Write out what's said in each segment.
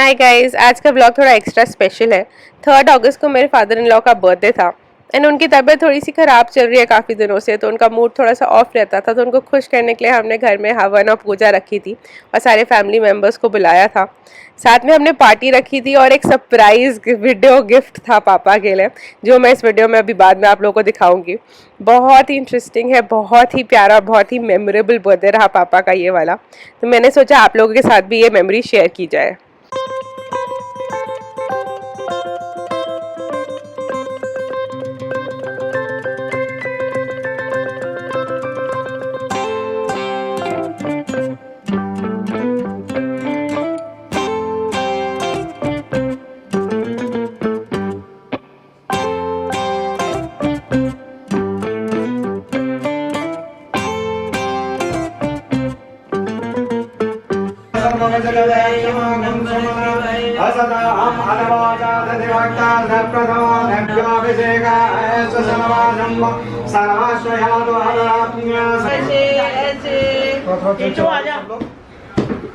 Hi guys, आज का blog थोड़ा एक्स्ट्रा स्पेशल है। 3 अगस्त को मेरे फादर इन लॉ का बर्थडे था एंड उनकी तबीयत थोड़ी सी ख़राब चल रही है काफ़ी दिनों से, तो उनका मूड थोड़ा सा ऑफ रहता था। तो उनको खुश करने के लिए हमने घर में हवन और पूजा रखी थी और सारे फैमिली मेम्बर्स को बुलाया था। साथ में हमने पार्टी रखी थी और एक सरप्राइज़ वीडियो गिफ्ट था पापा के लिए, जो मैं इस वीडियो में अभी बाद में आप लोगों को दिखाऊंगी। बहुत ही इंटरेस्टिंग है, बहुत ही प्यारा, बहुत ही मेमोरेबल बर्थडे रहा पापा का ये वाला। तो मैंने सोचा आप लोगों के साथ भी ये मेमोरी शेयर की जाए।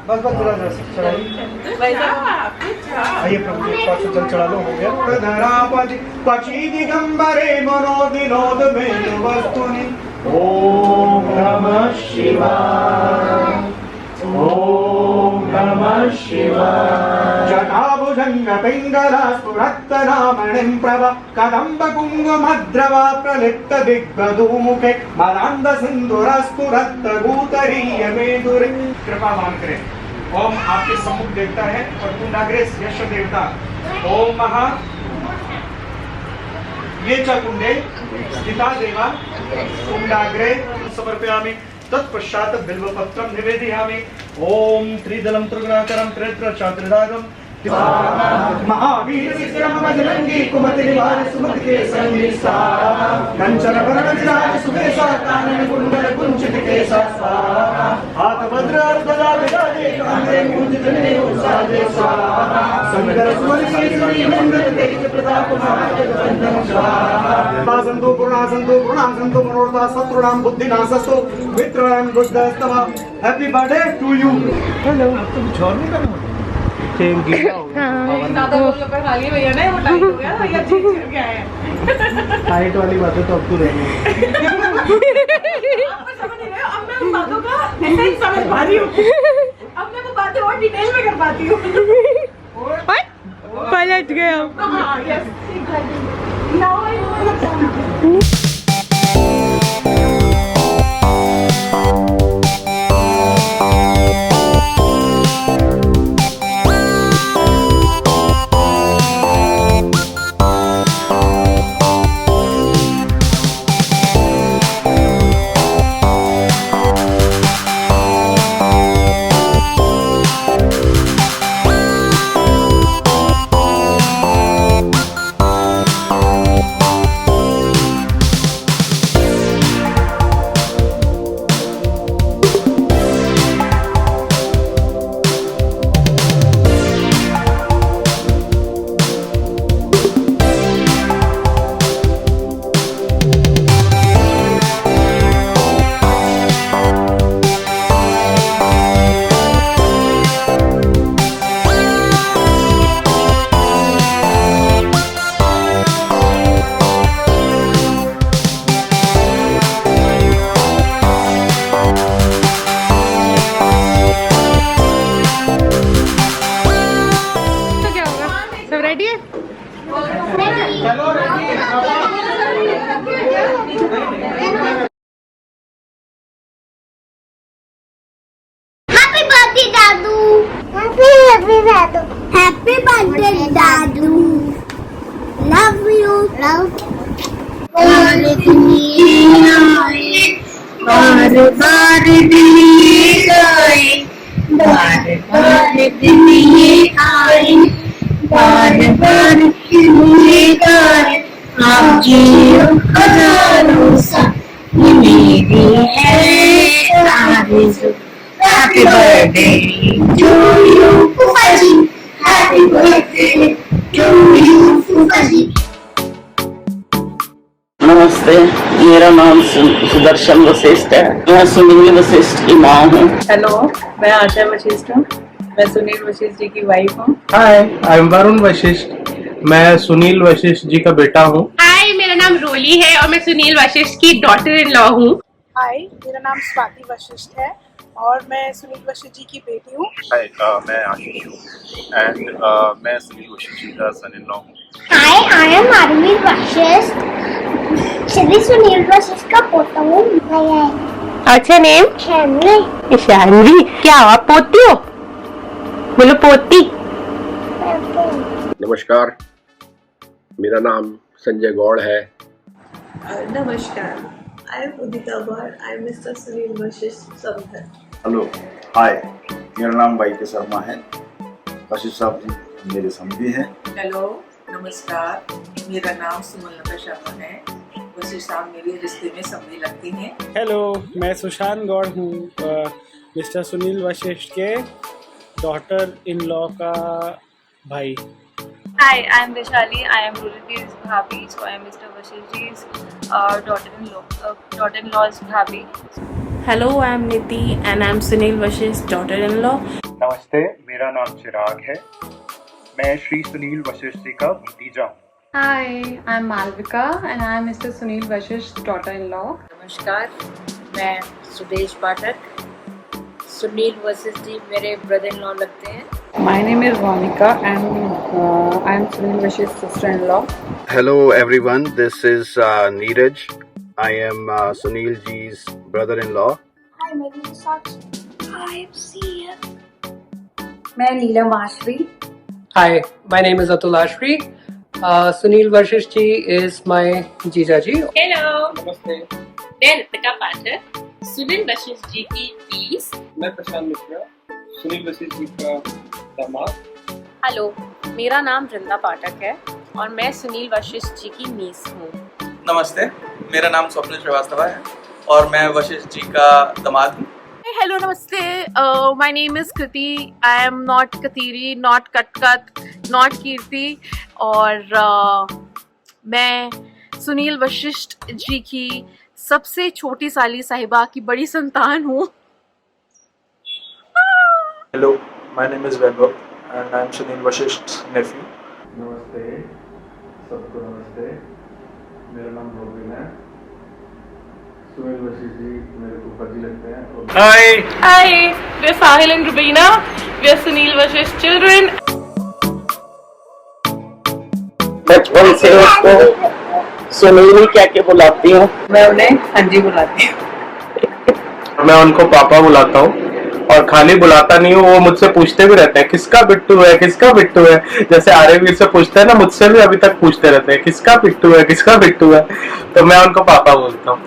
बस बस थोड़ा आइए प्रभु जी, 500 जल चढ़ा लो, हो गया। धरापति पक्षी दिगंबरे मनोविनोद में वस्तुनि। ओम नमः शिवाय, ओम नमः शिवाय। जटाभुजंग पिंगला स्फुरत्तरामणिं प्रभ कदम्ब कुंकुमद्रवा प्रलिप्त दिग्गधूमुखे मदान्ध सिंधुरस्फुरत्त भूतरीय मेधुरे। कृपावान करें। ओम आपके सम्मुख देवता है और कुंडाग्रेस यश देवता। ओम महा ये च कुंडे स्थिता देवा कुंडाग्रे समर्पयामि। तत्पश्चात बिल्वपत्रं निवेदयामि। ओम त्रिदलं त्रिगुणाकरं त्रित्र चात्रिदागं महावीर विक्रम बजरंगी कुमति निवार सुमति के संगी स्वाहा। कंचन वरण विराज सुबेसा कानन कुंडल कुंचित केसा स्वाहा। हाथ वज्र ध्वजा विराजे कांधे मूंज जनेऊ साजे स्वाहा। सुंदर सुमन केसरी मंगल तेज प्रताप महाजगवंदन स्वाहा। संतो पूर्णासंतो मनोरथा शत्रुणां बुद्धिनाशस्तु मित्राणां बुद्धस्तव। Happy birthday to you. Hello, अब तो कुछ और नहीं करना। Thank you. दादा लोग का खा लिया भैया ने, वो टाइट हो गया भैया, ठीक हो गया है। टाइट वाली बातें तो अब तू रहेंगी। आप समझ नहीं रहे हो, अब मैं उन बातों का ऐसे ही समझ पा रही हूँ। अब मैं वो बातें और डिटेल में कर पाती हूँ। पलट गए हम। हाँ, yes, exactly. Now I know. Happy birthday, Dadu. Love you. Love. बार बार दिन ये आए, बार बार दिन ये आए, बार बार दिन ये आए। आप जियो हजारों साल, ये मेरी है आरज़ू। Happy birthday to you, Fufa ji. Happy birthday to you, Fufa ji. नमस्ते, मेरा नाम सुदर्शन वशिष्ठ है। मैं सुनील वशिष्ठ की माँ हूँ। हेलो, मैं आशा वशिष्ठ हूँ। मैं सुनील वशिष्ठ जी की वाइफ हूँ। Hi, I M Varun Vashishtha. मैं सुनील वशिष्ठ जी का बेटा हूँ। हाय, मेरा नाम रोली है और मैं सुनील वशिष्ठ की डॉटर इन लॉ हूँ। हाय, मेरा नाम स्वाति वशिष्ठ है और मैं सुनील वशिष्ठ जी की बेटी हूँ। हाय, मैं आशीष हूँ एंड मैं सुनील वशिष्ठ जी का सन इन लॉ हूँ। Hi, I am Aarvi Vashisht, Shri Sunil Vashisht का पोता हूँ। अच्छा, नेम? शानवी। शानवी। क्या आप पोती हो? बोलो पोती। नमस्कार, मेरा नाम संजय गौड़ है। नमस्कार, I am Udita Gaur, I am mister Sunil Vashisht समधर। हेलो, हाय, मेरा नाम वाई के शर्मा है। वशिष्ठ साहब जी मेरे समधी हैं। हेलो, नमस्कार, मेरा नाम सुमन शर्मा है। वशिष्ठ साहब मेरे रिश्ते में समधी लगती हैं। हेलो, मैं सुशांत गौड़ हूँ, मिस्टर सुनील वशिष्ठ के डॉटर इन लॉ का भाई। Hi, I am Vishali. I am Ruliti's bhabhi, so I am Mr. Vashishth ji's daughter-in-law's bhabhi. Hello, I am Niti and I am Sunil Vashisht's daughter-in-law. नमस्ते, मेरा नाम चिराग है। मैं श्री सुनील वशिष्ठ जी का भतीजा हूँ। Hi, I am Malvika and I am Mr. Sunil Vashishth's daughter-in-law. नमस्कार, मैं सुदेश पाठक। सुनील वशिष्ठ जी मेरे ब्रदर इन लॉ लगते हैं। My name is Monica and I am Sunil Vashishth's sister-in-law. Hello everyone, this is Neeraj. I am Sunil ji's brother-in-law. Hi, my name is Sakshi. Hi, I'm Sia. मैं नीलम आश्री। Hi, my name is Atul Ashri. Sunil Vashisht ji is my जीजा जी। Hello, नमस्ते, मैं ऋतिका पाठक, सुनील वशिष्ठ जी की नीस। मैं प्रशांत मिश्रा, सुनील वशिष्ठ जी का दामाद। Hello, मेरा नाम वृंदा पाठक है और मैं सुनील वशिष्ठ जी की नीस हूँ। नमस्ते, मेरा नाम स्वप्निल श्रीवास्तव है और मैं वशिष्ठ जी का दामाद हूँ। Hello, namaste. My name is Kriti. I am not Katiri, not Katkat, not Kirti और मैं सुनील वशिष्ठ जी की सबसे छोटी साली साहिबा की बड़ी संतान हूँ। Hello, my name is Vaibhav and I am Sunil Vashisht's nephew। नमस्ते, सबको नमस्ते। मेरा नाम रोबिन है। सुनील वशिष्ठ जी मेरे फूफा जी लगते हैं। हाय, Hi, we're Sahil and Rubina. We're Sunil Vashisht's children. बचपन से उसको सुनील ही कह के बुलाती हूँ। मैं उन्हें हंजी बुलाती हूँ। मैं उनको पापा बुलाता हूँ और खाली बुलाता नहीं हूँ, वो मुझसे पूछते भी रहते हैं किसका बिट्टू है, किसका बिट्टू है। जैसे आर्यवीर से पूछते हैं ना, मुझसे भी अभी तक पूछते रहते हैं किसका बिट्टू है, किसका बिट्टू है। तो मैं उनको पापा बोलता हूँ।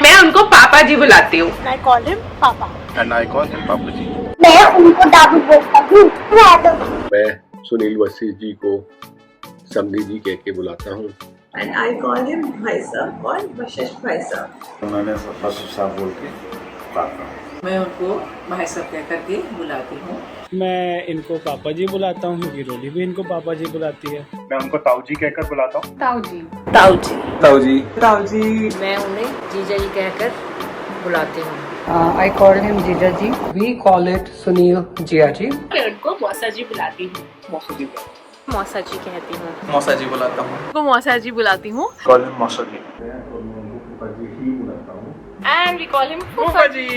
मैं उनको पापा जी बुलाती हूँ। I call him Papa. And I call him पापा जी। मैं उनको दादू बोलता हूँ। मैं सुनील वशिष्ठ जी को समधी जी कह के बुलाता हूँ। And I call him भाई साहब और वशिष्ठ भाई साहब। उन्होंने वशिष्ठ साहब बोल के बात कहा। मैं उनको भाई साहब कह करके बुलाती हूँ। मैं इनको पापा जी बुलाता हूँ क्योंकि रोली भी इनको पापा जी बुलाती है। मैं उनको ताऊ जी कहकर बुलाता हूँ। ताऊ जी। ताऊ जी, ताऊ जी, ताऊ जी। मैं उन्हें जीजा जी कहकर बुलाती हूँ। I called him जीजा जी। We call it Sunil जिया जी। मैं उनको मौसा जी बुलाती हूँ। मौसा जी, मौसा जी कहती हूँ। मौसा जी बुलाता हूँ। उनको मौसा जी बुलाती हूँ। कॉल हिम मौसा जी। और मैं उनको फूफा जी ही बुलाता हूँ। And we call him फूफा जी।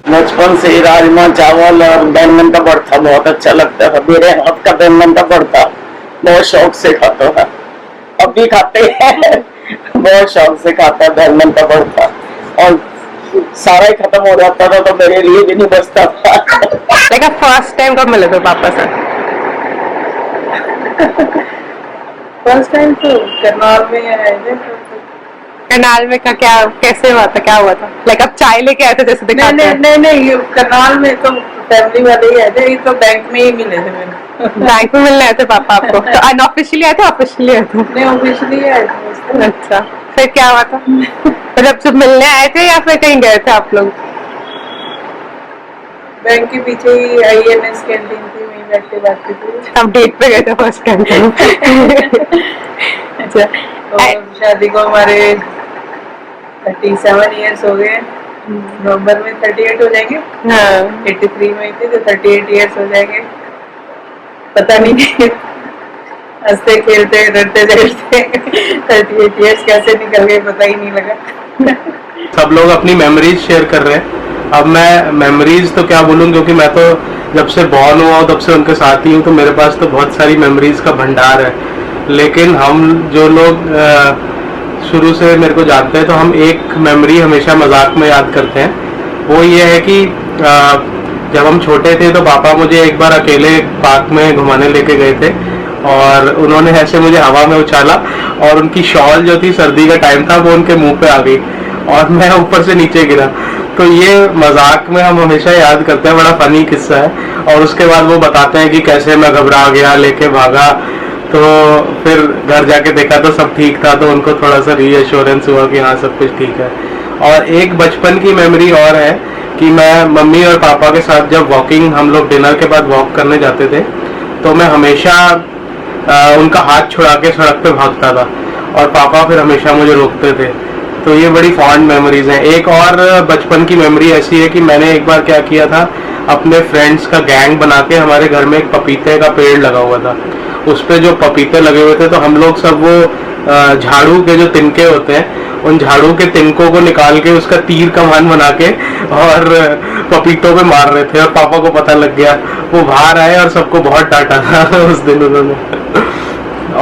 बचपन से ही राजमा चावल और बैंगन का भरता बहुत अच्छा लगता है। मेरे हाथ का बैंगन का भरता बहुत शौक से खाता है, अब भी खाते हैं। बहुत शौक से खाता है बैंगन का भरता, और सारा ही खत्म हो जाता था तो मेरे लिए भी नहीं बचता था। लेकिन फर्स्ट टाइम कब मिले थे पापा से? फर्स्ट टाइम तो करनाल में आए थे। करनाल में का क्या, कैसे हुआ था, क्या हुआ था? लाइक आप चाय लेके आए थे जैसे दिखाते हैं? नहीं, करनाल में तो फैमिली वाले ही आए थे, ये तो बैंक में ही मिले थे मेरे। बैंक में मिलने आए थे पापा आपको? तो अनऑफिशियली आए थे, ऑफिशियली आए थे? नहीं, ऑफिशियली आए थे। अच्छा, फिर क्या हुआ था? मतलब जब मिलने आए थे या फिर कहीं गए थे आप लोग? बैंक के पीछे ही INS कैंटीन थी, वहीं बैठ के बात की थी। हम डेट पे गए थे फर्स्ट टाइम। अच्छा, शादी को हमारे 37 इयर्स हो गए। नवंबर में 38 हो जाएंगे। हाँ 83 में थे तो 38 इयर्स हो जाएंगे। पता नहीं हंसते खेलते डरते डरते 38 इयर्स कैसे निकल गए पता ही नहीं लगा। सब लोग अपनी मेमोरीज शेयर कर रहे हैं। अब मैं मेमोरीज तो क्या बोलूँ, क्योंकि मैं तो जब से बॉर्न हुआ हूँ तब से उनके साथ ही हूँ, तो मेरे पास तो बहुत सारी मेमोरीज का भंडार है। लेकिन हम जो लोग शुरू से मेरे को जानते हैं, तो हम एक मेमोरी हमेशा मजाक में याद करते हैं। वो ये है कि जब हम छोटे थे तो पापा मुझे एक बार अकेले पार्क में घुमाने लेके गए थे और उन्होंने ऐसे मुझे हवा में उछाला और उनकी शॉल जो थी, सर्दी का टाइम था, वो उनके मुंह पे आ गई और मैं ऊपर से नीचे गिरा। तो ये मजाक में हम हमेशा याद करते हैं, बड़ा फनी किस्सा है। और उसके बाद वो बताते हैं कि कैसे मैं घबरा गया, लेके भागा, तो फिर घर जाके देखा तो सब ठीक था, तो उनको थोड़ा सा रीअश्योरेंस हुआ कि हाँ सब कुछ ठीक है। और एक बचपन की मेमोरी और है कि मैं मम्मी और पापा के साथ जब वॉकिंग, हम लोग डिनर के बाद वॉक करने जाते थे, तो मैं हमेशा उनका हाथ छुड़ा के सड़क पे भागता था और पापा फिर हमेशा मुझे रोकते थे। तो ये बड़ी फॉन्ड मेमोरीज हैं। एक और बचपन की मेमोरी ऐसी है कि मैंने एक बार क्या किया था, अपने फ्रेंड्स का गैंग बना के, हमारे घर में एक पपीते का पेड़ लगा हुआ था, उस पे जो पपीते लगे हुए थे, तो हम लोग सब वो झाड़ू के जो तिनके होते हैं, उन झाड़ू के तिनकों को निकाल के उसका तीर कमान बना के और पपीतों पे मार रहे थे। और पापा को पता लग गया, वो बाहर आए और सबको बहुत डांटा था उस दिन उन्होंने।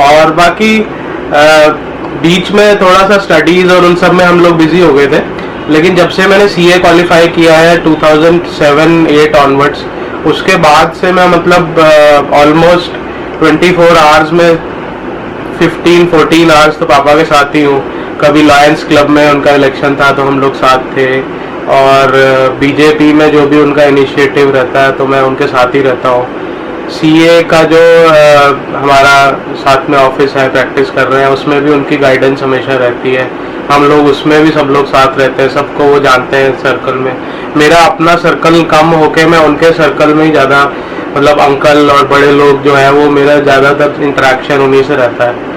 और बाकी बीच में थोड़ा सा स्टडीज और उन सब में हम लोग बिजी हो गए थे। लेकिन जब से मैंने CA क्वालिफाई किया है 2007-8 ऑनवर्ड्स, उसके बाद से मैं मतलब ऑलमोस्ट 24 आवर्स में 15-14 आवर्स तो पापा के साथ ही हूँ। कभी लायंस क्लब में उनका इलेक्शन था तो हम लोग साथ थे, और बीजेपी में जो भी उनका इनिशिएटिव रहता है तो मैं उनके साथ ही रहता हूँ। CA का जो हमारा साथ में ऑफिस है, प्रैक्टिस कर रहे हैं, उसमें भी उनकी गाइडेंस हमेशा रहती है। हम लोग उसमें भी सब लोग साथ रहते हैं, सबको वो जानते हैं सर्कल में। मेरा अपना सर्कल कम होके मैं उनके सर्कल में ही ज़्यादा, मतलब अंकल और बड़े लोग जो है वो मेरा ज़्यादातर इंटरेक्शन उन्हीं से रहता है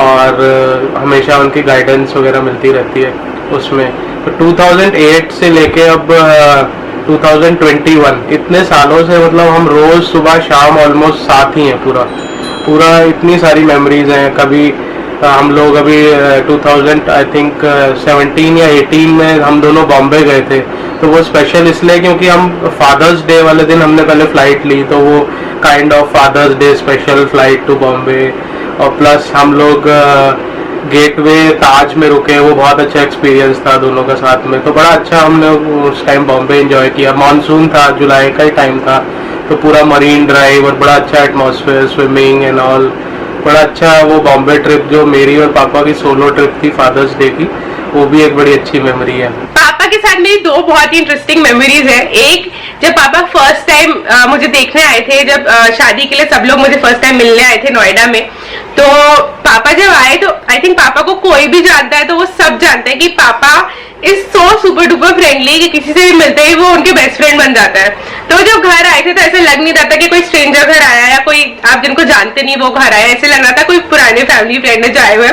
और हमेशा उनकी गाइडेंस वगैरह मिलती रहती है उसमें। तो 2008 से लेके अब 2021, इतने सालों से मतलब हम रोज सुबह शाम ऑलमोस्ट साथ ही हैं पूरा। इतनी सारी मेमोरीज हैं। कभी हम लोग अभी 2000 आई थिंक 17 या 18 में हम दोनों बॉम्बे गए थे, तो वो स्पेशल इसलिए क्योंकि हम फादर्स डे वाले दिन हमने पहले फ्लाइट ली, तो वो kind of father's day special flight to Bombay. और प्लस हम लोग गेटवे ताज में रुके, वो बहुत अच्छा एक्सपीरियंस था दोनों का साथ में। तो बड़ा अच्छा हमने उस टाइम बॉम्बे एंजॉय किया। मॉनसून था, जुलाई का ही टाइम था, तो पूरा मरीन ड्राइव और बड़ा अच्छा एटमॉस्फेयर, स्विमिंग एंड ऑल, बड़ा अच्छा। वो बॉम्बे ट्रिप जो मेरी और पापा की सोलो ट्रिप थी फादर्स डे की, वो भी एक बड़ी अच्छी मेमोरी है। पापा के साथ मेरी दो बहुत ही इंटरेस्टिंग मेमोरीज है। एक, जब पापा फर्स्ट टाइम मुझे देखने आए थे, जब शादी के लिए सब लोग मुझे फर्स्ट टाइम मिलने आए थे नोएडा में, तो पापा जब आए तो आई थिंक पापा को कोई भी जानता है तो वो सब जानते हैं कि पापा is so super duper friendly कि किसी से भी मिलते ही वो उनके बेस्ट फ्रेंड बन जाता है। तो जब घर आए थे तो ऐसे लग नहीं रहा था कि कोई स्ट्रेंजर घर आया या कोई आप जिनको जानते नहीं वो घर आया, ऐसे लग रहा था कोई पुराने फैमिली फ्रेंड जो आए हुए।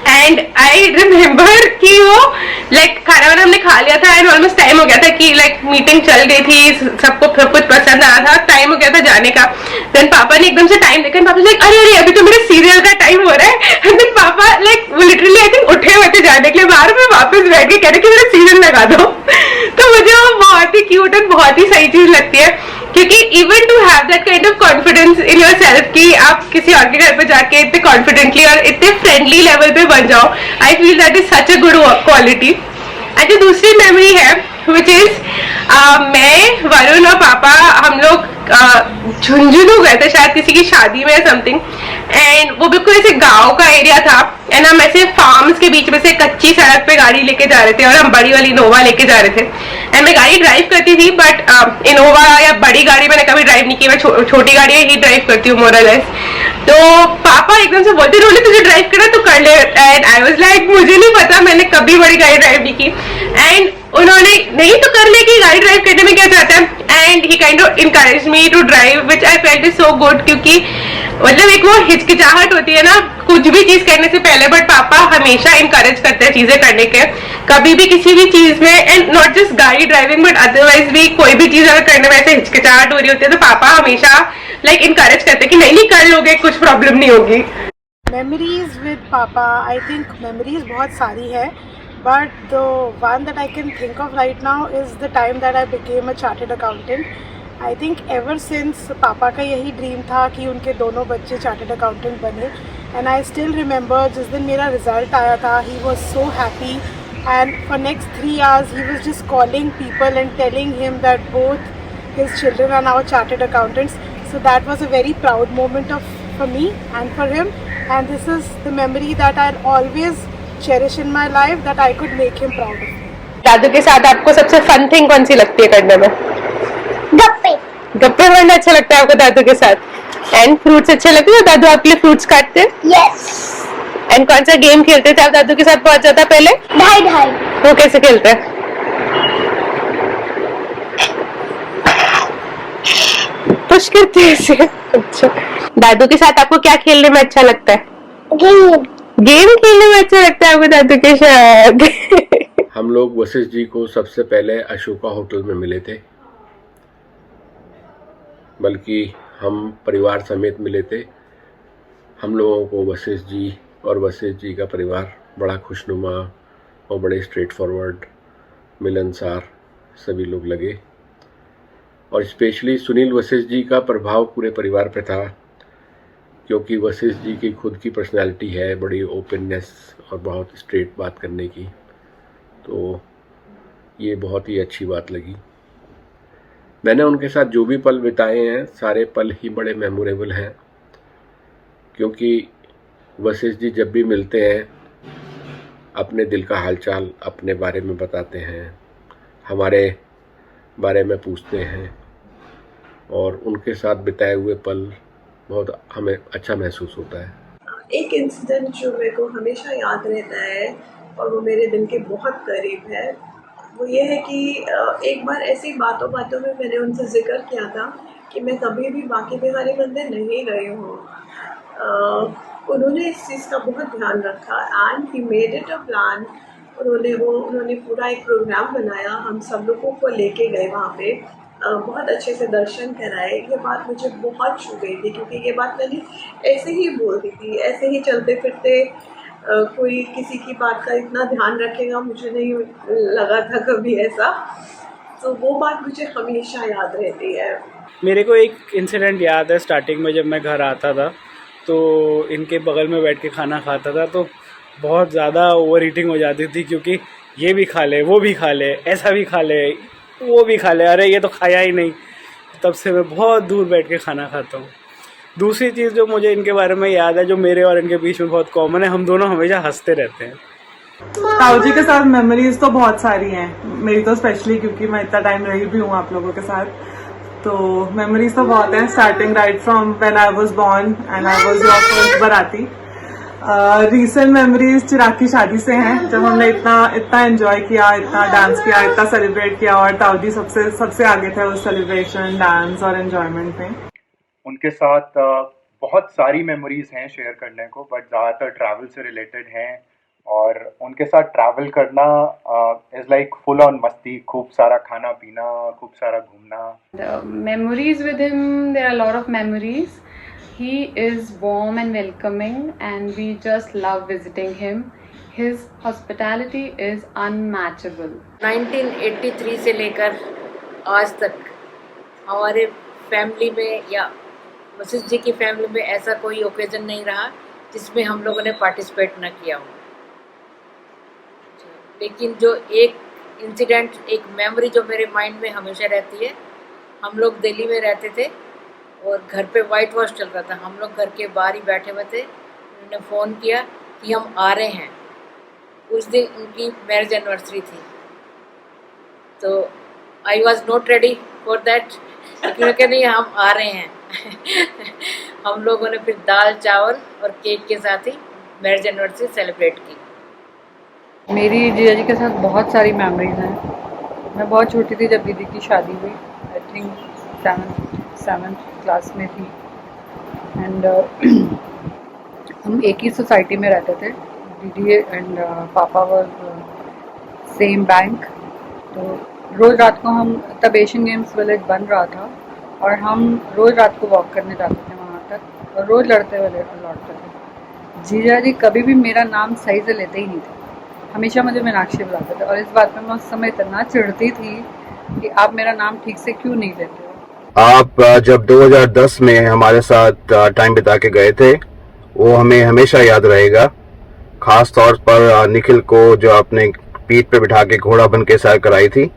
एंड आई रिमेम्बर कि वो लाइक खाना वाना हमने खा लिया था एंड ऑलमोस्ट टाइम हो गया था कि लाइक मीटिंग चल गई थी, सबको सब कुछ पसंद आ रहा था, टाइम हो गया था जाने का। देन पापा ने एकदम से टाइम देखा, पापा लाइक अरे अरे अभी तो मेरे सीरियल का टाइम हो रहा है। एंड देन पापा लाइक लिटरली आई थिंक उठे हुए थे जाने के लिए बाहर, में वापस बैठ के कह रहे कि मेरा सीरियल लगा दो। तो मुझे वो बहुत ही क्यूट और बहुत ही सही चीज लगती है, क्योंकि even to have that kind of confidence in yourself कि आप किसी और के घर पे जाके इतने कॉन्फिडेंटली और इतने फ्रेंडली लेवल पे बन जाओ, I feel that is such a good quality. And जो दूसरी मेमोरी है विच इज मैं, वरुण और पापा हम लोग झुंझुनू गए थे शायद किसी की शादी में समथिंग, एंड वो बिल्कुल ऐसे गांव का एरिया था एंड हम ऐसे फार्म्स के बीच में से कच्ची सड़क पे गाड़ी लेके जा रहे थे और हम बड़ी वाली इनोवा लेके जा रहे थे। एंड मैं गाड़ी ड्राइव करती थी, बट इनोवा या बड़ी गाड़ी मैंने कभी ड्राइव नहीं की, मैं छोटी गाड़ी ही ड्राइव करती हूँ मोर और लेस। तो पापा एकदम से बोलते रोले तुझे ड्राइव करना तो कर ले, एंड आई वाज लाइक मुझे नहीं पता, मैंने कभी बड़ी गाड़ी ड्राइव नहीं की। एंड उन्होंने नहीं तो कर ले कि गाड़ी ड्राइव करने में क्या चाहता है, and he kind of encourage me to drive which I felt is so good, क्योंकि मतलब एक वो हिचकिचाहट होती है ना कुछ भी चीज करने से पहले, बट पापा हमेशा इनकरेज करते हैं चीजें करने के। कभी भी किसी भी चीज में, एंड नॉट जस्ट गाड़ी ड्राइविंग बट अदरवाइज भी कोई भी चीज अगर करने में ऐसे हिचकिचाहट हो रही होती है तो पापा हमेशा लाइक इनकरेज करते हैं कि नहीं नहीं कर लोगे, कुछ प्रॉब्लम नहीं होगी। मेमोरीज विद पापा, आई थिंक मेमोरीज बहुत सारी है, but the one that I can think of right now is the time that I became a chartered accountant. I think ever since पापा का यही ड्रीम था कि उनके दोनों बच्चे चार्टर्ड अकाउंटेंट बने, एंड आई स्टिल रिमेंबर जिस दिन मेरा रिजल्ट आया था, he was so happy, and for next 3 hours he was just calling people and telling him that both his children are now chartered accountants. So that was a very proud moment for me and for him, and this is the memory that I'll always cherish in my life, that I could make him proud of me. दादू के साथ आपको सबसे fun thing कौन सी लगती है करने में? गप्पे। गप्पे मारना अच्छा लगता है आपको दादू के साथ? एंड फ्रूट्स अच्छे लगते हैं? दादू आपके लिए फ्रूट्स काटते हैं? यस। एंड कौन सा गेम खेलते थे आप दादू के साथ बहुत ज्यादा पहले? ढाई ढाई। वो कैसे खेलते हैं? पुश करते हैं ऐसे? अच्छा। दादू के साथ आपको क्या खेलने में अच्छा लगता है? गेम खेलने में अच्छा लगता है आपको दादू के साथ? हम लोग वशिष्ठ जी को सबसे पहले अशोका होटल में मिले थे, बल्कि हम परिवार समेत मिले थे। हम लोगों को वशिष्ठ जी और वशिष्ठ जी का परिवार बड़ा खुशनुमा और बड़े स्ट्रेट फॉरवर्ड, मिलनसार सभी लोग लगे, और स्पेशली सुनील वशिष्ठ जी का प्रभाव पूरे परिवार पे था, क्योंकि वशिष्ठ जी की खुद की पर्सनैलिटी है, बड़ी ओपननेस और बहुत स्ट्रेट बात करने की, तो ये बहुत ही अच्छी बात लगी। मैंने उनके साथ जो भी पल बिताए हैं सारे पल ही बड़े मेमोरेबल हैं, क्योंकि वशिष्ठ जी जब भी मिलते हैं अपने दिल का हालचाल अपने बारे में बताते हैं, हमारे बारे में पूछते हैं, और उनके साथ बिताए हुए पल बहुत हमें अच्छा महसूस होता है। एक इंसिडेंट जो मेरे को हमेशा याद रहता है और वो मेरे दिल के बहुत करीब है, वो ये है कि एक बार ऐसी बातों बातों में मैंने उनसे जिक्र किया था कि मैं कभी भी बांके बिहारी मंदिर नहीं गई हूँ। उन्होंने इस चीज़ का बहुत ध्यान रखा and he made it a plan. उन्होंने पूरा एक प्रोग्राम बनाया, हम सब लोगों को लेके गए वहाँ पे, बहुत अच्छे से दर्शन कराए। ये बात मुझे बहुत छू गई थी, क्योंकि ये बात मैंने ऐसे ही बोल दी थी, ऐसे ही चलते फिरते कोई किसी की बात का इतना ध्यान रखेगा, मुझे नहीं लगा था कभी ऐसा। तो वो बात मुझे हमेशा याद रहती है। मेरे को एक इंसिडेंट याद है, स्टार्टिंग में जब मैं घर आता था तो इनके बगल में बैठ के खाना खाता था, तो बहुत ज़्यादा ओवर ईटिंग हो जाती थी, क्योंकि ये भी खा ले, वो भी खा ले, ऐसा भी खा ले, वो भी खा ले, अरे ये तो खाया ही नहीं। तब से मैं बहुत दूर बैठ के खाना खाता हूँ। दूसरी चीज़ जो मुझे इनके बारे में याद है, जो मेरे और इनके बीच में बहुत कॉमन है, हम दोनों हमेशा हंसते रहते हैं। ताऊ जी के साथ मेमोरीज तो बहुत सारी हैं, मेरी तो स्पेशली क्योंकि मैं इतना टाइम रही भी हूँ आप लोगों के साथ, तो मेमोरीज तो बहुत हैं, starting right from when I was born and I was your first बाराती। रीसेंट मेमोरीज चिराग की शादी से हैं, जब हमने इतना एंजॉय किया, इतना डांस किया, इतना सेलिब्रेट किया, और ताऊ जी सबसे आगे थे उस सेलिब्रेशन, डांस और एंजॉयमेंट में। उनके साथ बहुत सारी मेमोरीज हैं शेयर करने को, बट ज़्यादातर ट्रैवल से रिलेटेड हैं, और उनके साथ ट्रैवल करना इज़ लाइक फुल ऑन मस्ती, खूब सारा खाना पीना, खूब सारा घूमना। Memories with him, there are a lot of memories. He is warm and welcoming and we just love visiting him. His hospitality is unmatchable. 1983 से लेकर आज तक हमारे फैमिली में या वशिष्ठ जी की फैमिली में ऐसा कोई ओकेजन नहीं रहा जिसमें हम लोगों ने पार्टिसिपेट न किया हो। लेकिन जो एक इंसिडेंट, एक मेमोरी जो मेरे माइंड में हमेशा रहती है, हम लोग दिल्ली में रहते थे और घर पे वाइट वॉश चल रहा था, हम लोग घर के बाहर ही बैठे हुए थे, उन्होंने फ़ोन किया कि हम आ रहे हैं। उस दिन उनकी मैरिज एनिवर्सरी थी, तो I was not ready for that, लेकिन क्या नहीं, हम आ रहे हैं। हम लोगों ने फिर दाल चावल और केक के साथ ही मैरिज एनिवर्सरी सेलिब्रेट की। मेरी जीजा जी के साथ बहुत सारी मेमोरीज हैं। मैं बहुत छोटी थी जब दीदी की शादी हुई, आई थिंक सेवन्थ क्लास में थी, एंड हम एक ही सोसाइटी में रहते थे, दीदी एंड पापा वर सेम बैंक। तो रोज़ रात को हम, तब एशियन गेम्स विलेज बन रहा था और हम रोज़ रात को वॉक करने जाते थे वहाँ तक और रोज़ लड़ते हुए लौटते थे। जीजा जी कभी भी मेरा नाम सही से लेते ही नहीं थे, हमेशा मुझे मीनाक्षी बुलाते थे और इस बात पे मैं उस समय इतना चिढ़ती थी कि आप मेरा नाम ठीक से क्यों नहीं लेते हो। आप जब 2010 में हमारे साथ टाइम बिता के गए थे वो हमें हमेशा याद रहेगा, खास तौर पर निखिल को जो आपने पीठ पे बिठा के घोड़ा बन के सैर कराई थी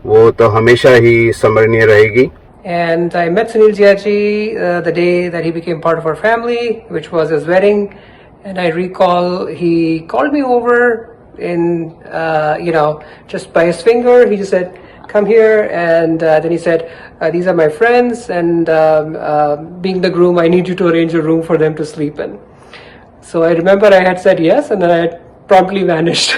वो तो हमेशा ही स्मरणीय रहेगी। And I met Sunil Jiaji the day that he became part of our family, which was his wedding. And I recall he called me over in, just by his finger. He just said, come here. And then he said, these are my friends. And being the groom, I need you to arrange a room for them to sleep in. So I remember I had said yes, and then I had promptly vanished.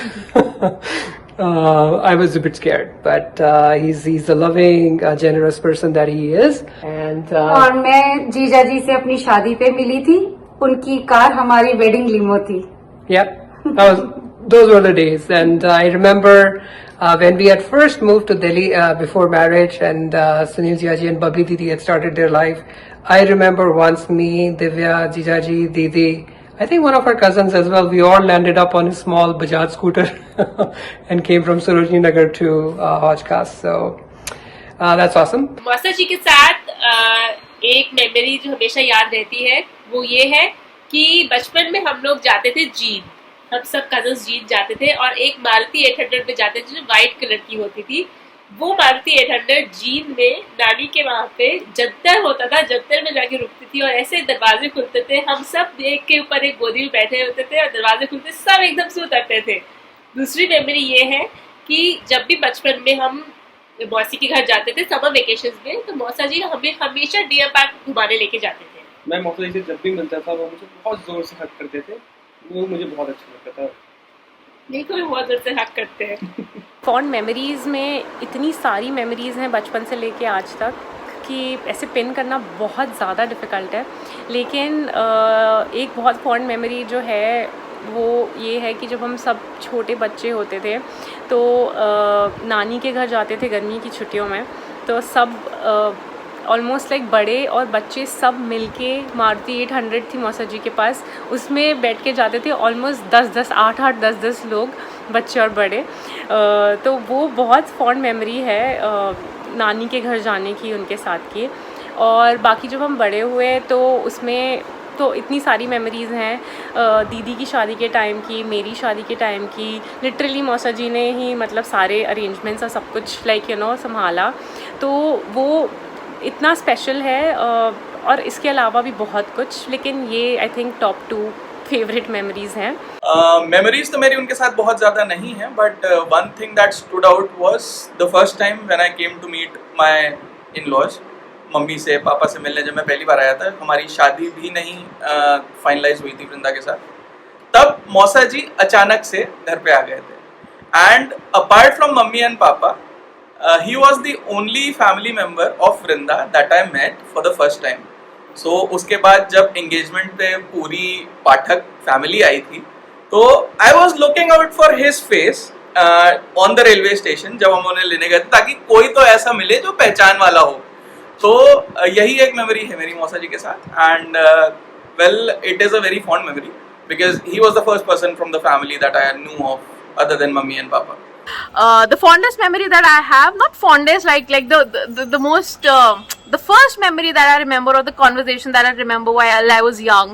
I was a bit scared, but he's a loving, generous person that he is. And और मैं जीजा जी से अपनी शादी पे मिली थी, उनकी car हमारी वेडिंग लिमो थी। Yep, those were the days. And I remember when we had first moved to Delhi before marriage, and Sunil Jiaji and Babli Didi had started their life. I remember once me, Divya, Jijaji, Didi, I think one of our cousins as well, we all landed up on a small Bajaj scooter and came from Sarojini Nagar to Hojkas. So that's awesome. मौसा जी के साथ एक memory जो हमेशा याद रहती है वो ये है कि बचपन में हम लोग जाते थे जींद, हम सब कजन्स जींद जाते थे और एक मारुति 800 में जाते थे जो वाइट कलर की होती थी। वो मारुति 800 जींद में नानी के वहाँ पे जंतर होता था, जंतर में जाके रुकती थी और ऐसे दरवाजे खुलते थे, हम सब एक के ऊपर एक गोदी में बैठे होते थे और दरवाजे खुलते सब एकदम से उतरते थे। दूसरी मेमोरी ये है कि जब भी बचपन में हम मौसी के घर जाते थे समर वेकेशन में, तो मौसा जी हमें हमेशा डियर पार्क घुमाने लेके जाते थे। मैं मौसा जी से जब भी मिलता था वो मुझे बहुत जोर से हक करते थे, वो मुझे बहुत अच्छा लगता था। नहीं कोई बहुत जोर से हक करते हैं। फॉन्ड मेमोरीज़ में इतनी सारी मेमोरीज़ हैं बचपन से लेके आज तक कि ऐसे पिन करना बहुत ज़्यादा डिफ़िकल्ट है, लेकिन एक बहुत फॉन्ड मेमोरी जो है वो ये है कि जब हम सब छोटे बच्चे होते थे तो नानी के घर जाते थे गर्मी की छुट्टियों में, तो सब ऑलमोस्ट लाइक बड़े और बच्चे सब मिलके मारुति 800 थी मौसा जी के पास, उसमें बैठ के जाते थे ऑलमोस्ट 10-10 8-8 10-10 लोग, बच्चे और बड़े। तो वो बहुत फॉन्ड मेमोरी है नानी के घर जाने की, उनके साथ की। और बाकी जब हम बड़े हुए तो उसमें तो इतनी सारी मेमोरीज़ हैं, दीदी की शादी के टाइम की, मेरी शादी के टाइम की, लिटरली मौसा जी ने ही मतलब सारे अरेंजमेंट्स और सब कुछ संभाला, तो वो इतना स्पेशल है। और इसके अलावा भी बहुत कुछ, लेकिन ये I think top 2 favourite memories हैं। मेमोरीज तो मेरी उनके साथ बहुत ज़्यादा नहीं है, but one thing that stood out was the first time when I came to meet my in laws. मम्मी से पापा से मिलने जब मैं पहली बार आया था, हमारी शादी भी नहीं फाइनलाइज हुई थी वृंदा के साथ, तब मौसा जी अचानक से घर पे आ गए थे। And apart from mummy and पापा, he was the only family member of Vrinda that I met for the first time. So उसके बाद जब engagement पे पूरी पाठक फैमिली आई थी, तो I was looking out for his face on the railway station जब हम उन्हें लेने गए थे, ताकि कोई तो ऐसा मिले जो पहचान वाला हो। तो यही एक मेमोरी है मेरी मौसा जी के साथ। And well, it is a very fond memory because he was the first person from the family that I knew of other than mummy and papa. The fondest memory that I have, not fondest, like the most, the first memory that I remember, or the conversation that I remember while I was young.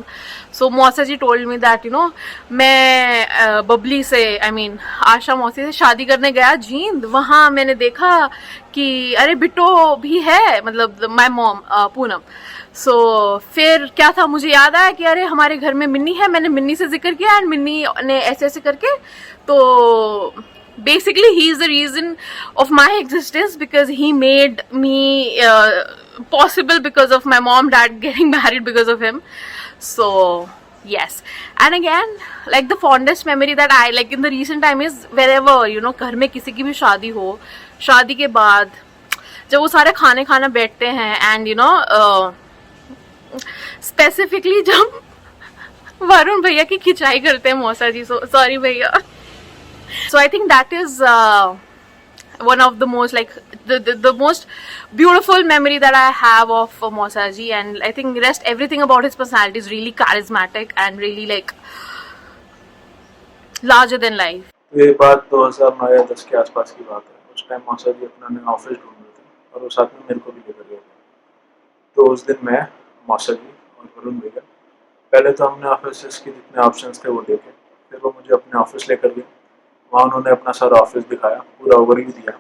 So मौसा जी told me that, you know, मैं बबली से, I mean आशा मौसी से शादी करने गया जींद, वहाँ मैंने देखा कि अरे बिट्टो भी है, मतलब my mom पूनम। So फिर क्या था, मुझे याद आया कि अरे हमारे घर में मिन्नी है, मैंने मिन्नी से जिक्र किया एंड मिन्नी ने ऐसे ऐसे करके, तो basically he is the reason of my existence because he made me possible because of my mom dad getting married because of him. So yes, and again like the fondest memory that I like in the recent time is wherever, you know, घर में किसी की भी शादी हो, शादी के बाद जब वो सारे खाने खाना बैठते हैं and you know specifically जब वरुण भैया की खिंचाई करते हैं मौसा जी, सॉरी भैया So I think that is one of the most like the most beautiful memory that I have of Mausaji, and I think rest everything about his personality is really charismatic and really like larger than life. ये बात 2009 या 10 के आसपास की बात है। उस time मौसाजी अपना नया ऑफिस ढूंढ रहे थे और वो साथ में मेरे को भी लेकर गए थे। तो उस दिन मैं, मौसाजी और वरुण भैया, पहले तो हमने ऑफिस के जितने ऑप्शंस थे वो देखे, फिर वो मुझे अपने ऑफिस लेकर गए। वहाँ उन्होंने अपना सारा ऑफिस दिखाया, पूरा ओवरव्यू दिया।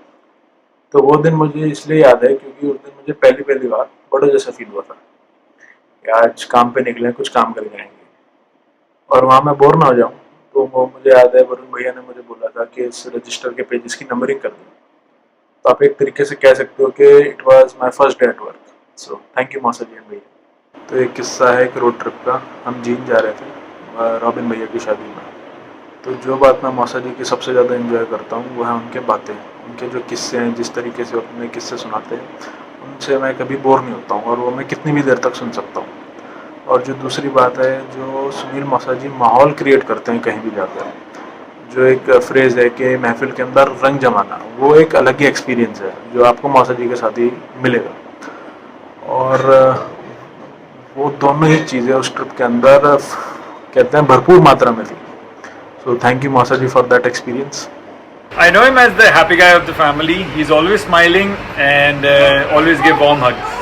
तो वो दिन मुझे इसलिए याद है क्योंकि उस दिन मुझे पहली बार बड़ा जैसा फील हुआ था कि आज काम पे निकले, कुछ काम करके आएंगे और वहाँ मैं बोर ना हो जाऊँ। तो वो मुझे याद है वरुण भैया ने मुझे बोला था कि इस रजिस्टर के पेजेस की नंबरिंग कर दो। तो आप एक तरीके से कह सकते हो कि it was my first day at work. So thank you मौसाजी एंड भैया। तो एक किस्सा है एक रोड ट्रिप का। हम जींद जा रहे थे रॉबिन भैया की शादी में। तो जो बात मैं मौसाजी की सबसे ज़्यादा एंजॉय करता हूँ वो है उनके बातें, उनके जो किस्से हैं, जिस तरीके से अपने किस्से सुनाते हैं, उनसे मैं कभी बोर नहीं होता हूँ और वो मैं कितनी भी देर तक सुन सकता हूँ। और जो दूसरी बात है, जो सुनील मौसाजी माहौल क्रिएट करते हैं कहीं भी जाकर, जो एक फ्रेज़ है कि महफिल के अंदर रंग जमाना, वो एक अलग ही एक्सपीरियंस है जो आपको मौसाजी के साथ ही मिलेगा। और वो दोनों ही चीज़ें उस ट्रिप के अंदर कहते हैं भरपूर मात्रा में थी। सो थैंक यू मौसाजी for that experience. I know him as the happy guy of the family. He's always smiling and always give warm hugs.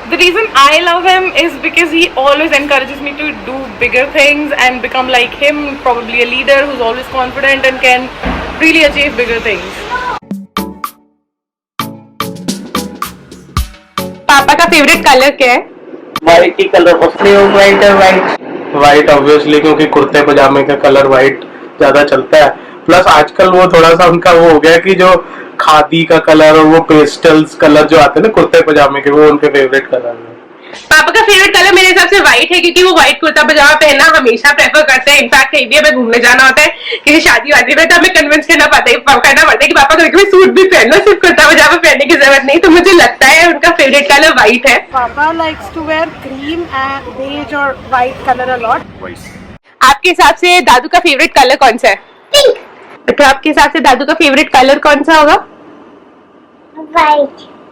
The reason I love him is because he always encourages me to do bigger things and become like him, probably a leader who's always confident and can really achieve bigger things. पापा का favourite colour क्या है? White ही colour mostly white और white obviously, क्योंकि कुर्ते पजामे का colour white ज्यादा चलता है। प्लस आजकल वो थोड़ा सा उनका वो हो गया कि जो खादी का कलर और वो पेस्टल्स कलर जो आते हैं ना कुर्ते पजामे के, वो उनके फेवरेट कलर है। पापा का फेवरेट कलर मेरे हिसाब से व्हाइट है, क्योंकि वो व्हाइट कुर्ता पजामा पहनना हमेशा प्रेफर करते हैं। इनफैक्ट कहीं भी हमें घूमने जाना होता है किसी शादी वादी में तो हमें कन्विंस करना पड़ता है कि पापा कभी कभी सूट भी पहन लो, सिर्फ कुर्ता पजामा पहनने की जरूरत नहीं। तो मुझे लगता है उनका फेवरेट कलर व्हाइट है। पापा likes to wear cream and beige or white color a lot. आपके हिसाब से दादू का फेवरेट कलर कौन सा है? पिंक। तो आपके हिसाब से दादू का फेवरेट कलर कौन सा होगा?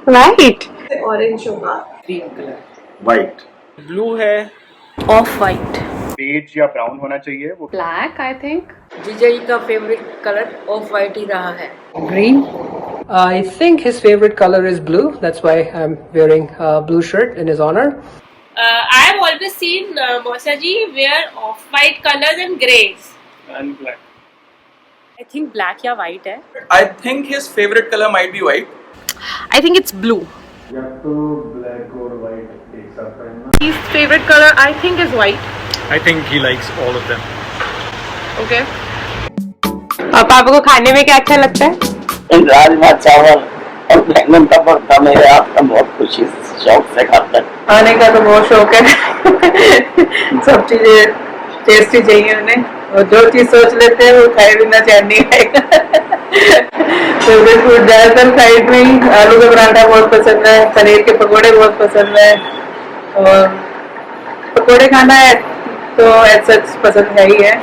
व्हाइट। ऑरेंज होगा। Cream colour. वाइट। ब्लू है। Off white. बेज या ब्राउन होना चाहिए वो। Black, I think. जीजा जी का फेवरेट कलर ऑफ वाइट ही रहा है। Green. I think his favorite color is blue. That's why I'm wearing a blue shirt in his honor. I have always seen Mausaji wear off-white colors and greys. And black. I think black या white है. I think his favorite color might be white. I think it's blue. या तो black और white एक साथ पहनना। His favorite color I think is white. I think he likes all of them. Okay. और पापा को खाने में क्या अच्छा लगता है? राजमा चावल और बैंगन का भरता मेरे हाथ का बहुत खुशी शौक से खाता है। खाने का तो बहुत शौक है। सब चीजें टेस्टी चाहिए उन्हें, और जो चीज सोच लेते हैं वो खाए बिना चैन नहीं आएगा। फेवरेट फूड ज्यादातर फ्राइड में आलू का पराठा बहुत पसंद है, पनीर के पकोड़े बहुत पसंद है, और पकोड़े खाना है तो ऐसा पसंद है ही है।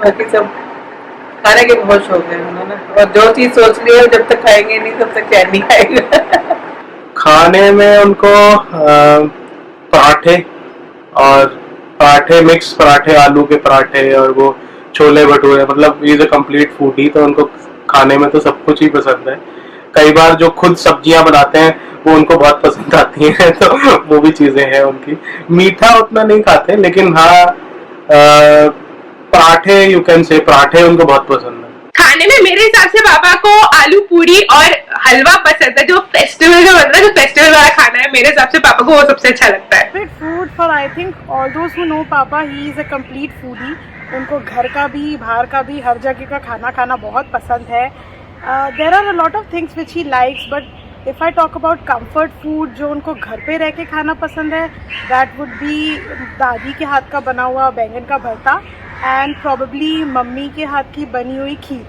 बाकी सब खाने के बहुत शौक है उन्होंने, और जो चीज सोच ली है जब तक खाएंगे नहीं तब तक चैन नहीं आएगा। खाने में उनको पराठे और पराठे मिक्स पराठे, आलू के पराठे और वो छोले भटूरे, मतलब इज अ कंप्लीट फूडी। तो उनको खाने में तो सब कुछ ही पसंद है। कई बार जो खुद सब्जियां बनाते हैं वो उनको बहुत पसंद आती हैं, तो वो भी चीजें हैं उनकी। मीठा उतना नहीं खाते, लेकिन हाँ पराठे, यू कैन से पराठे उनको बहुत पसंद है। खाने में मेरे हिसाब से पापा को आलू पूरी और हलवा पसंद है, जो फेस्टिवल में बनता है, जो फेस्टिवल वाला खाना है, मेरे हिसाब से पापा को वो सबसे अच्छा लगता है। Food for I think all those who know Papa, he is a complete foodie. उनको घर का भी बाहर का भी हर जगह का खाना खाना बहुत पसंद है। There are a lot of things which he likes, but if I talk about comfort food जो उनको घर पे रह के खाना पसंद है, that would be दादी के हाथ का बना हुआ बैंगन का भरता and probably मम्मी के हाथ की बनी हुई खीर।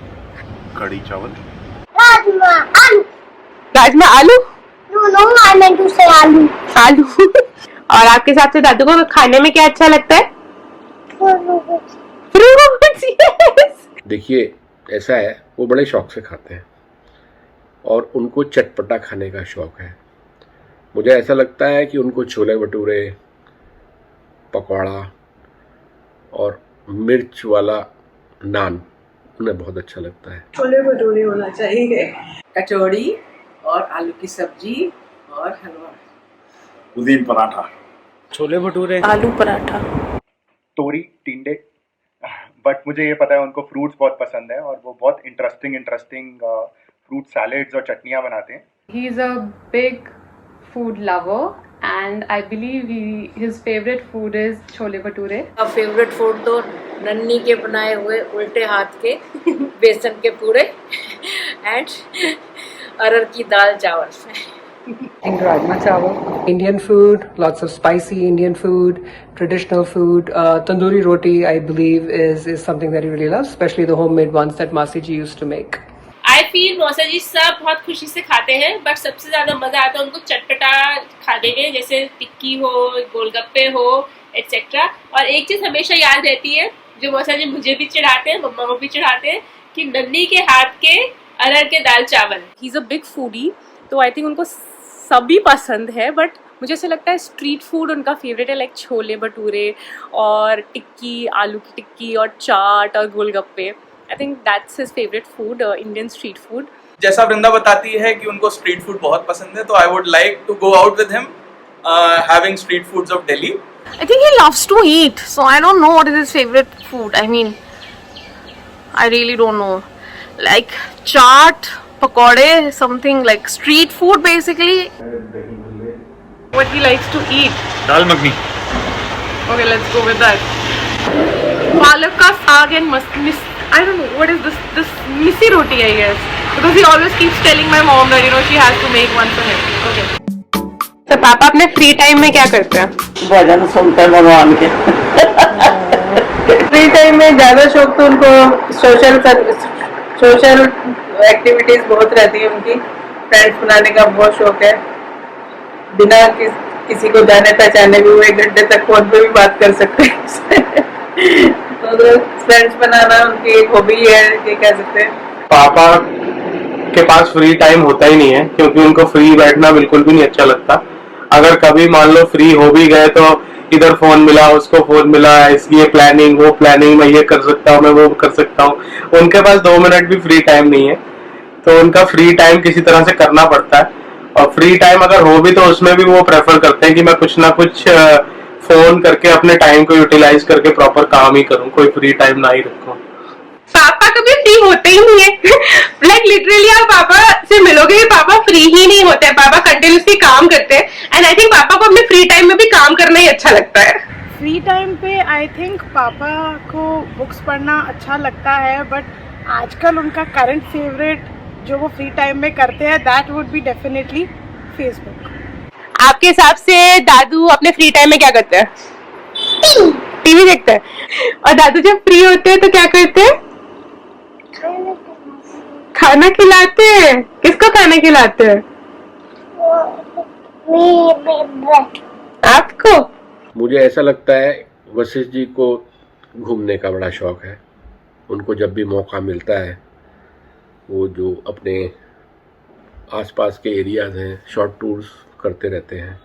कड़ी चावल। राजमा आलू। राजमा आलू? No, I meant to say आलू। आलू। और आपके हिसाब से दादू को खाने में क्या अच्छा लगता है? देखिए, ऐसा है, वो बड़े शौक से खाते हैं और उनको चटपटा खाने का शौक़ है। मुझे ऐसा लगता है कि उनको छोले भटूरे, पकौड़ा और मिर्च वाला नान उन्हें बहुत अच्छा लगता है। छोले भटूरे होना चाहिए, कचौड़ी और आलू की सब्जी और हलवा, पुदीन पराठा, छोले भटूरे, आलू पराठा, तोरी, टिंडे। बट मुझे ये पता है उनको फ्रूट्स बहुत पसंद है और वो बहुत इंटरेस्टिंग फ्रूट सैलेड्स और चटनियाँ बनाते हैं। He is a big food lover and I believe his favorite food is chole bhature. Favourite food तो नन्नी के बनाए हुए उल्टे हाथ के बेसन के पूरे एंड अरहर की दाल चावल। Rajma chawal. Indian food, lots of spicy Indian food, traditional food. Tandoori roti, I believe, is something that he really loves, especially the homemade ones that Masi ji used to make. I feel मौसा जी सब बहुत खुशी से खाते हैं, but सबसे ज्यादा मजा आता है उनको चटपटा खाने में, जैसे टिक्की हो, गोलगप्पे हो, एटसेट्रा। और एक चीज हमेशा याद रहती है जो मौसा जी मुझे भी चढ़ाते हैं, मम्मा को भी चढ़ाते हैं, कि नन्नी के हाथ के अरहर के दाल चावल। He is a big foodie, तो आई थिंक उनको सभी पसंद है, बट मुझे ऐसा लगता है स्ट्रीट फूड उनका फेवरेट है, लाइक छोले भटूरे और टिक्की, आलू की टिक्की और चाट और golgappe. I think that's his favourite food, Indian street food. जैसा वृंदा बताती है कि उनको स्ट्रीट फूड बहुत पसंद है, तो I would like to go out with him having street foods of Delhi. I think he loves to eat, so I don't know what is his favorite food. I mean, I really don't know. Like chaat, pakode, something like street food basically. What he likes to eat. Dal makhani. Okay, let's go with that. Palak ka saag and I don't know what is this misi roti, I guess, because he always keeps telling my mom that she has to make one for him. Okay. तो पापा अपने free time में क्या करते हैं? भजन सुनते हैं भगवान के। फ्री टाइम में ज्यादा शौक तो उनको सोशल एक्टिविटीज बहुत रहती है उनकी। फ्रेंड्स बनाने का बहुत शौक है, बिना किसी को जाने पहचाने भी वो 1 घंटे तक फोन पे भी बात कर सकते हैं। तो फ्रेंड्स बनाना उनकी एक हॉबी है, ये कह सकते हैं। पापा के पास फ्री टाइम होता ही नहीं है, क्योंकि उनको फ्री बैठना बिल्कुल भी नहीं अच्छा लगता। अगर कभी मान लो फ्री हो भी गए तो इधर फोन मिला, उसको फोन मिला, ये प्लानिंग, वो प्लानिंग, मैं ये कर सकता हूँ, मैं वो कर सकता हूँ। उनके पास 2 मिनट भी फ्री टाइम नहीं है, तो उनका फ्री टाइम किसी तरह से करना पड़ता है। और फ्री टाइम अगर हो भी तो उसमें भी वो प्रेफर करते हैं कि मैं कुछ ना कुछ फोन करके अपने टाइम को यूटिलाइज करके प्रॉपर काम ही करूँ, कोई फ्री टाइम ना ही रखूँ। पापा कभी फ्री होते ही नहीं है। लाइक लिटरली आप पापा से मिलोगे, पापा फ्री ही नहीं होते हैं, पापा कंटिन्यूसली काम करते हैं। एंड आई थिंक पापा को अपने फ्री टाइम में भी काम करना ही अच्छा लगता है। फ्री टाइम पे आई थिंक पापा को बुक्स पढ़ना अच्छा लगता है, बट आजकल उनका करंट फेवरेट जो वो फ्री टाइम में करते हैं that would be definitely Facebook. आपके हिसाब से दादू अपने फ्री टाइम में क्या करते हैं? टीवी देखते हैं। और दादू जब फ्री होते हैं तो क्या करते हैं? खाना खिलाते हैं। किसको खाना खिलाते हैं? आपको? मुझे ऐसा लगता है वशिष्ठ जी को घूमने का बड़ा शौक है। उनको जब भी मौका मिलता है वो जो अपने आसपास के एरियाज़ हैं शॉर्ट टूर्स करते रहते हैं।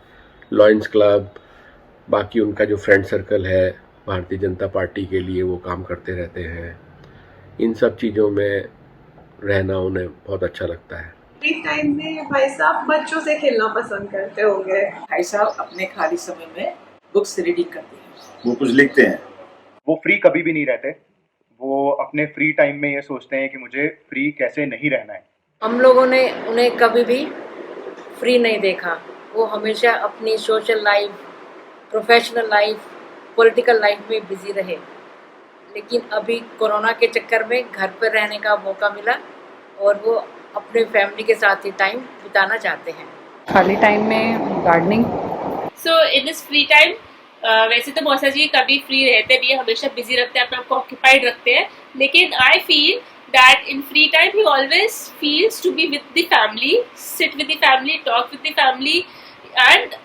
लॉयंस क्लब, बाकी उनका जो फ्रेंड सर्कल है भारतीय जनता पार्टी के लिए, वो काम करते रहते हैं। इन सब चीज़ों में रहना उन्हें बहुत अच्छा लगता है। फ्री टाइम में भाई साहब बच्चों से खेलना पसंद करते होंगे। भाई साहब अपने खाली समय में बुक्स रीडिंग करते हैं, वो कुछ लिखते हैं। वो फ्री कभी भी नहीं रहते। वो अपने फ्री टाइम में ये सोचते हैं कि मुझे फ्री कैसे नहीं रहना है। हम लोगों ने उन्हें कभी भी फ्री नहीं देखा। वो हमेशा अपनी social life, professional life, political life में बिजी रहे। लेकिन अभी कोरोना के चक्कर में घर पर रहने का मौका मिला और वो अपने फैमिली के साथ ही टाइम बिताना चाहते हैं। खाली टाइम में gardening. So in this free time, वैसे तो मौसा जी कभी फ्री रहते नहीं है, हमेशा बिजी रखते हैं, अपने आप को ऑक्यूपाइड रखते हैं। लेकिन I feel that in free time he always feels to be with the family, sit with the family, talk with the family and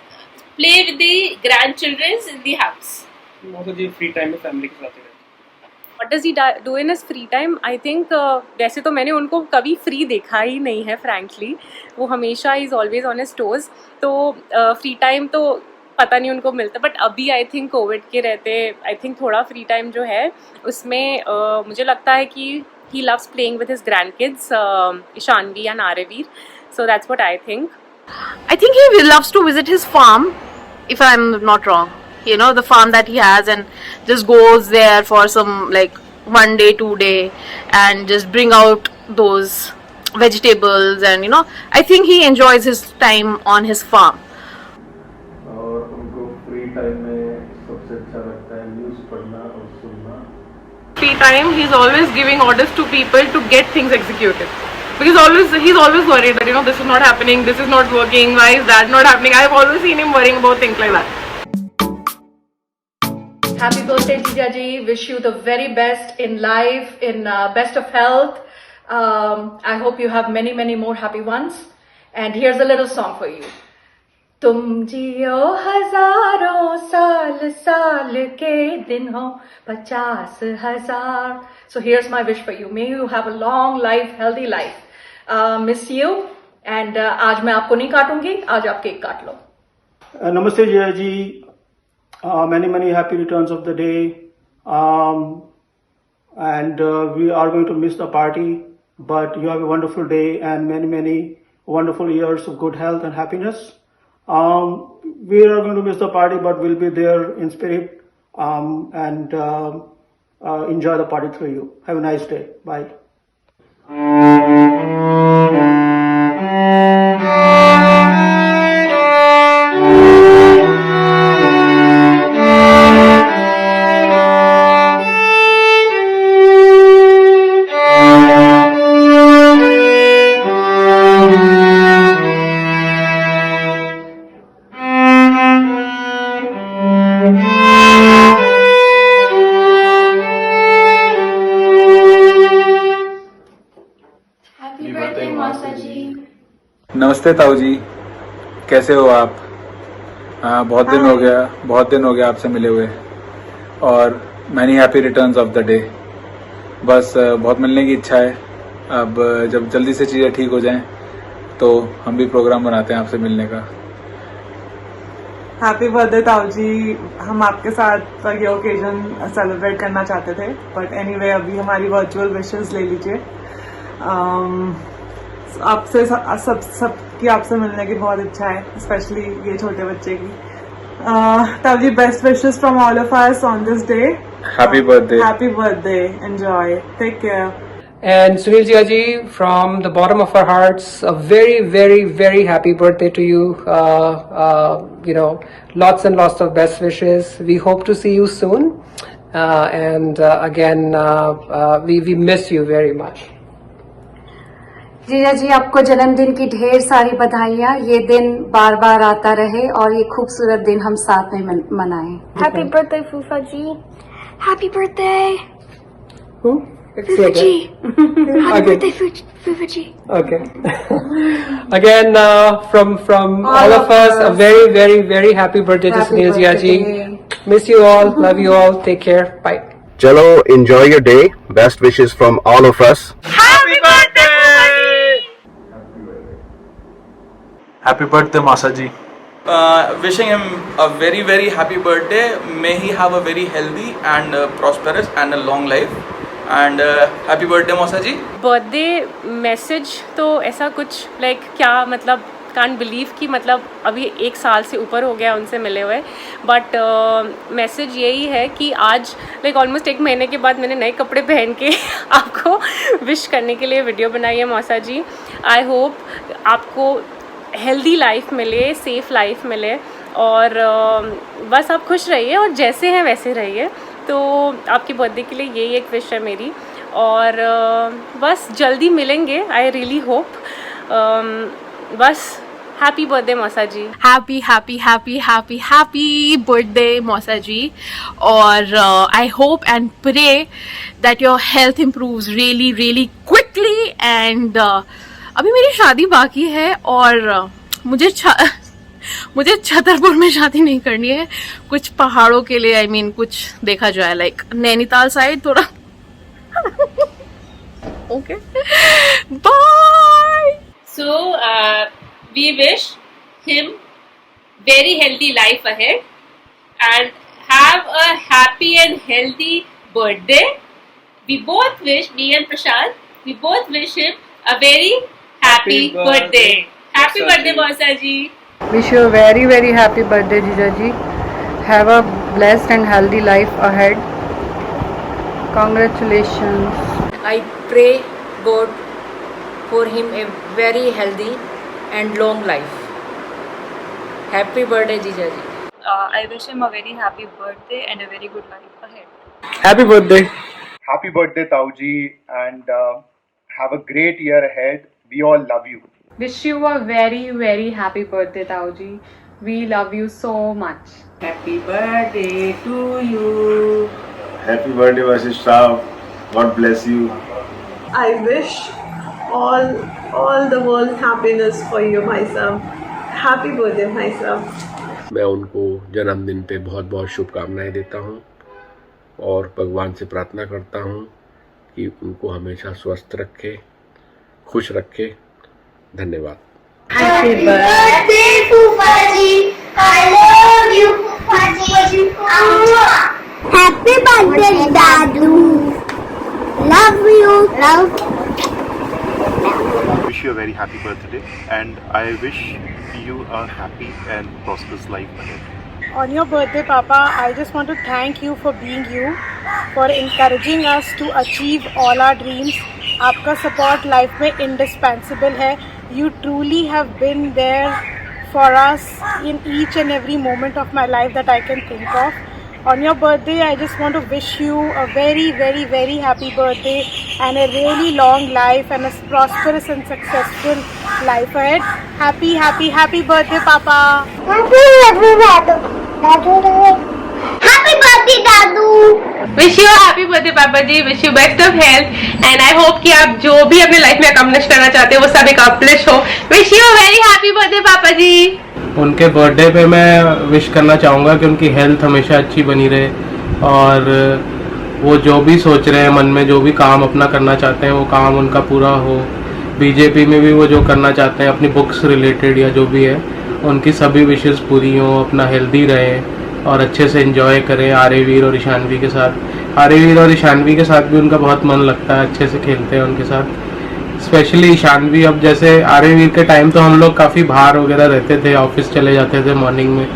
play with the grandchildren in the house. मौसा जी free time में family के साथ ही रहते what does he do in his free time? I think वैसे तो मैंने उनको कभी फ्री देखा ही नहीं है फ्रैंकली, वो हमेशा is always on his toes, तो फ्री टाइम तो पता नहीं उनको मिलता, बट अभी आई थिंक कोविड के रहते आई थिंक थोड़ा फ्री टाइम जो है उसमें मुझे लगता है कि he loves playing with his grandkids, Ishanvi and Aravir, so that's what I think. I think he loves to visit his farm, if I'm not wrong. You know, the farm that he has, and just goes there for some like 1 day, 2 day, and just bring out those vegetables, and you know, I think he enjoys his time on his farm. और उनको free time में सबसे अच्छा लगता है news पढ़ना और सुनना. Free time, he's always giving orders to people to get things executed. Because he's always worried that, you know, this is not happening, this is not working, why is that not happening? I've always seen him worrying about things like that. Happy birthday, Jija ji. Wish you the very best in life, in best of health. I hope you have many, many more happy ones. And here's a little song for you. तुम जियो हजारों साल, साल के दिन हो 50,000. So here's my wish for you. May you have a long life, healthy life. Miss you. And आज मैं आपको नहीं काटूंगी, आज आप केक काट लो. Namaste Jaya ji. Many happy returns of the day. And we are going to miss the party, but you have a wonderful day and many wonderful years of good health and happiness. We are going to miss the party, but we'll be there in spirit and enjoy the party through you. Have a nice day. Bye. नमस्ते ताऊ जी, कैसे हो आप? बहुत दिन हो गया आपसे मिले हुए, और many happy returns of the day. बस बहुत मिलने की इच्छा है. अब जब जल्दी से चीज़ें ठीक हो जाएं तो हम भी प्रोग्राम बनाते हैं आपसे मिलने का. हैप्पी बर्थडे ताऊ जी. हम आपके साथ ये ओकेजन सेलिब्रेट करना चाहते थे, बट एनीवे अभी हमारी वर्चुअल विशेस ले लीजिए. आपसे सबकी आपसे मिलने की बहुत इच्छा है, स्पेशली ये छोटे बच्चे की. ताऊ जी, best wishes from all of us on this day. Happy birthday. Enjoy. Take care. And Sunil Jia ji, from the bottom of our hearts, a very happy birthday to you. You know, lots and lots of best wishes. We hope to see you soon. And again, we miss you very much. जीजा जी, आपको जन्मदिन की ढेर सारी बधाइयाँ. ये दिन बार बार आता रहे और ये खूबसूरत दिन हम साथ में मनाएं. Happy birthday, Fufa ji. Happy birthday. Who? Fufa ji. Happy birthday, Fufa ji. Okay. Again, from all of us, a very happy birthday to Sunil Jia ji. Miss you all. Love you all. Take care. Bye. Chalo, enjoy your day. Best wishes from all of us. Happy birthday. Happy birthday Masa ji. Wishing him a very happy birthday. May he have a very healthy and prosperous and a long life. And happy birthday Masa ji. Birthday message तो ऐसा कुछ like क्या मतलब can't believe कि मतलब अभी 1 साल से ऊपर हो गया उनसे मिले हुए, बट मैसेज यही है कि आज लाइक ऑलमोस्ट 1 महीने के बाद मैंने नए कपड़े पहन के आपको विश करने के लिए वीडियो बनाई है. मौसा जी, आई होप आपको हेल्दी लाइफ मिले, सेफ़ लाइफ मिले, और बस आप खुश रहिए और जैसे हैं वैसे रहिए. तो आपकी बर्थडे के लिए यही एक विश है मेरी, और बस जल्दी मिलेंगे, आई रियली होप. बस हैप्पी बर्थडे मौसा जी. हैप्पी बर्थडे मौसा जी. और I hope and pray that your health improves really quickly. And अभी मेरी शादी बाकी है, और मुझे छतरपुर में शादी नहीं करनी है. कुछ पहाड़ों के लिए कुछ देखा जाए, लाइक नैनीताल साइड थोड़ा Okay. Bye. So we wish him very healthy life ahead and have a happy and healthy birthday. We both wish, me and Prashant, we both wish him a very happy birthday. Happy birthday, Mausa ji. Wish you a very very happy birthday, Jijaji. Have a blessed and healthy life ahead. Congratulations. I pray God for him a very healthy and long life. Happy birthday, Jijaji. I wish him a very happy birthday and a very good life ahead. Happy birthday. Happy birthday, Tauji, and have a great year ahead. We all love you. Wish you a very very happy birthday, Tauji. We love you so much. Happy birthday to you. Happy birthday, Vasishtha. God bless you. I wish all the world happiness for you, my son. Happy birthday, my son. मैं उनको जन्मदिन पे बहुत बहुत शुभकामनाएं देता हूँ और भगवान से प्रार्थना करता हूँ कि उनको हमेशा स्वस्थ रखे, खुश रखे। धन्यवाद। Happy birthday, Fufaji. I love you, Fufaji. Happy birthday, Dadu. Love you. Love. Wish you a very happy birthday, and I wish you a happy and prosperous life ahead. On your birthday, Papa, I just want to thank you for being you, for encouraging us to achieve all our dreams. आपका support life में indispensable है. You truly have been there for us in each and every moment of my life that I can think of. On your birthday, I just want to wish you a very, very, very happy birthday and a really long life and a prosperous and successful life ahead. Happy, happy, happy birthday, Papa. Happy birthday, Dadu. Happy birthday, Dadu. Wish you happy birthday पापा जी. Wish you best of health and I hope कि आप जो भी अपने life में accomplish करना चाहते हैं वो सब अकम्प्लिश हो. Wish you very happy birthday पापा जी. उनके बर्थडे पे मैं विश करना चाहूँगा कि उनकी हेल्थ हमेशा अच्छी बनी रहे और वो जो भी सोच रहे हैं मन में, जो भी काम अपना करना चाहते हैं वो काम उनका पूरा हो. बीजेपी में भी वो जो करना चाहते हैं अपनी बुक्स रिलेटेड या जो भी है उनकी सभी विशेष पूरी हों, अपना हेल्दी रहें और अच्छे से एंजॉय करें आर्यवीर और ईशानवी के साथ. आर्यवीर और ईशानवी के साथ भी उनका बहुत मन लगता है, अच्छे से खेलते हैं उनके साथ. स्पेशली ईशानवी, अब जैसे आर्यवीर के टाइम तो हम लोग काफ़ी बाहर वगैरह रहते थे, ऑफिस चले जाते थे मॉर्निंग में,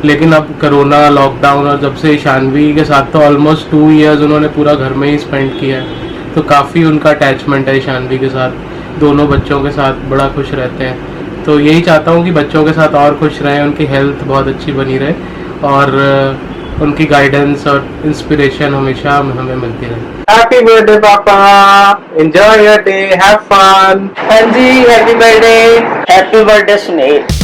लेकिन अब कोरोना लॉकडाउन और जब से ईशानवी के साथ तो ऑलमोस्ट 2 इयर्स उन्होंने पूरा घर में ही स्पेंड किया है, तो काफ़ी उनका अटैचमेंट है ईशानवी के साथ. दोनों बच्चों के साथ बड़ा खुश रहते हैं. तो यही चाहता हूँ कि बच्चों के साथ और खुश रहें, उनकी हेल्थ बहुत अच्छी बनी रहे और उनकी गाइडेंस और इंस्पिरेशन हमेशा हमें मिलती रहे. हैप्पी बर्थडे पापा. Enjoy your day, have fun. हाँ जी, happy birthday. Happy birthday, Sunil.